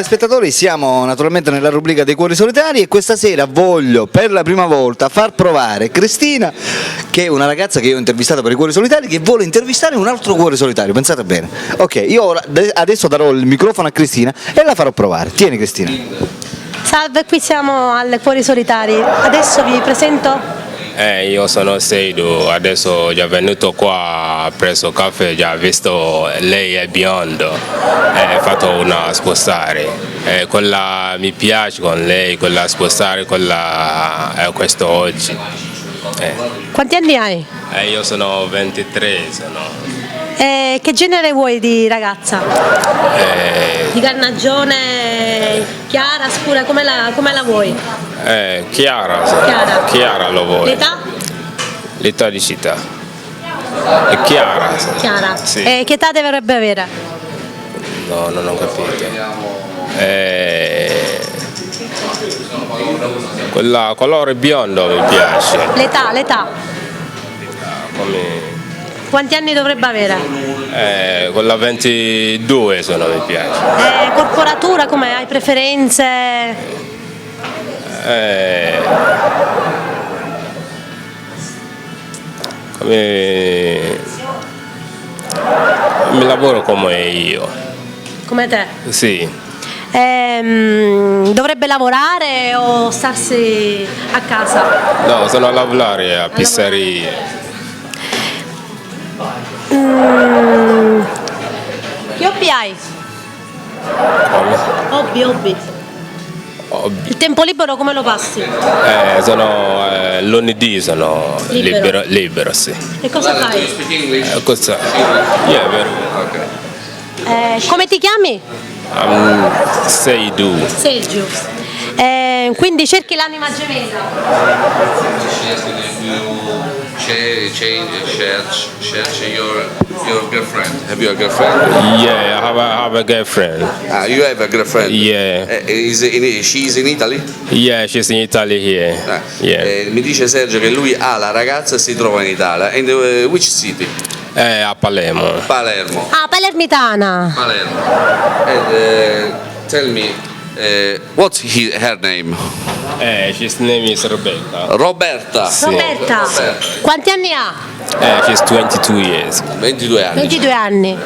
telespettatori, siamo naturalmente nella rubrica dei cuori solitari e questa sera voglio per la prima volta far provare Cristina, che è una ragazza che io ho intervistato per i cuori solitari, che vuole intervistare un altro cuore solitario, pensate bene. Ok, io adesso darò il microfono a Cristina e la farò provare. Tieni Cristina. Salve, qui siamo al Cuori Solitari. Adesso vi presento. Io sono Seidu, adesso ho già venuto qua, ho preso caffè, già visto lei è biondo, ho fatto una spostare, quella mi piace con lei, quella spostare, quella è questo oggi. Quanti anni hai? Io sono 23, Che genere vuoi di ragazza? Di carnagione, chiara, scura, come la vuoi? Chiara lo vuoi. L'età? L'età di città. È chiara. Chiara. Sì. Che età dovrebbe avere? No, non ho capito. Quella colore biondo mi piace. L'età. Come... Quanti anni dovrebbe avere? Quella 22 mi piace. Corporatura, come hai preferenze? Come mi lavoro come io. Come te? Sì. Dovrebbe lavorare o starsi a casa? No, sono a lavorare a pizzeria. Che hobby hai? Hobby. Il tempo libero come lo passi? Lunedì sono libero, sì. E cosa fai? Cosa? Yeah, very well. Come ti chiami? Seidu. Sergio. Quindi cerchi l'anima gemella. Search your girlfriend. Have you a girlfriend? Yeah, I have a girlfriend. You have a girlfriend? Yeah. She's in Italy? Yeah, she's in Italy here. Yeah. Mi dice Sergio che lui ha la ragazza e si trova in Italia. In which city? A Palermo. Palermo. Palermitana. And tell me, what's her name? His name is Roberta. Roberta. Sì. Roberta. Quanti anni ha? She's 22 years. 22 anni. 22 anni.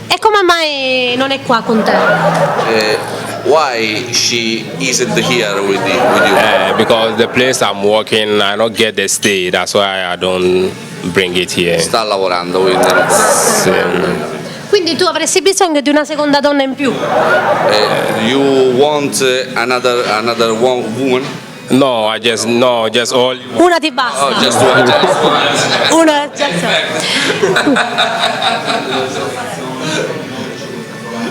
E come mai non è qua con te? Why she isn't here with you? Because the place I'm working, I don't get the stay. That's why I don't bring it here. Sta lavorando, quindi. Sì. Quindi tu avresti bisogno di una seconda donna in più? You want another woman? No, just all. Una ti basta? Oh, just one. Una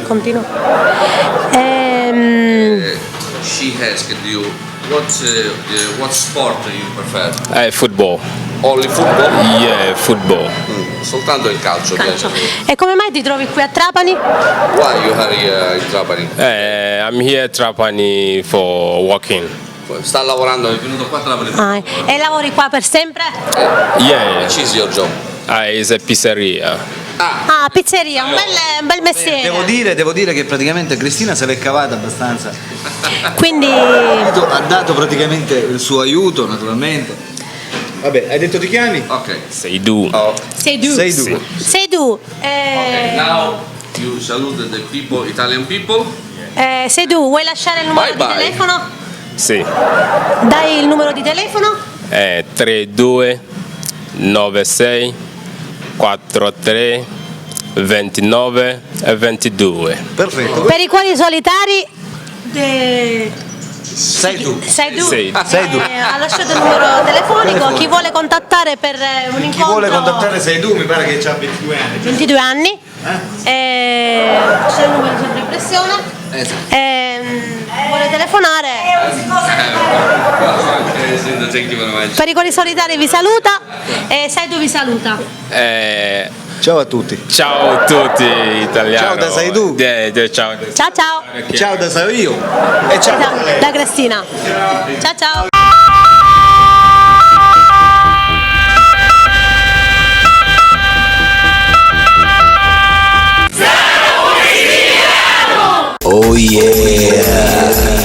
Continua. She asked you what sport you prefer? Football. Only football? Yeah, football. Soltanto il calcio. E come mai ti trovi qui a Trapani? Why you are here in Trapani? I'm here at Trapani for working. Sta lavorando, è venuto qua a Trapani. E lavori qua per sempre? Yeah. Which is your job? It's a pizzeria. Pizzeria, un bel mestiere. Devo dire che praticamente Cristina se l'è cavata abbastanza. Quindi Ha dato praticamente il suo aiuto, naturalmente. Vabbè, hai detto ti chiami? Ok. Seidu. Seidu. Okay, now you salute the people, Italian people. Seidu, vuoi lasciare il numero Bye di telefono? Sì. Dai il numero di telefono? 32 96 43 29 e 22. Perfetto. Per i cuori solitari Sei tu. Sì. Ha lasciato il numero telefonico. Chi vuole contattare per un incontro? Chi vuole contattare sei tu, mi pare che ha 22 anni. 22 anni. C'è il numero di impressione. Esatto. Vuole telefonare? Per i cuori solitari vi saluta e Seidu vi saluta. Ciao a tutti. Ciao a tutti italiani. Ciao da Seidu. Ciao. Ciao. Ciao da sei io. E ciao. Da Cristina. Ciao. Oh yeah.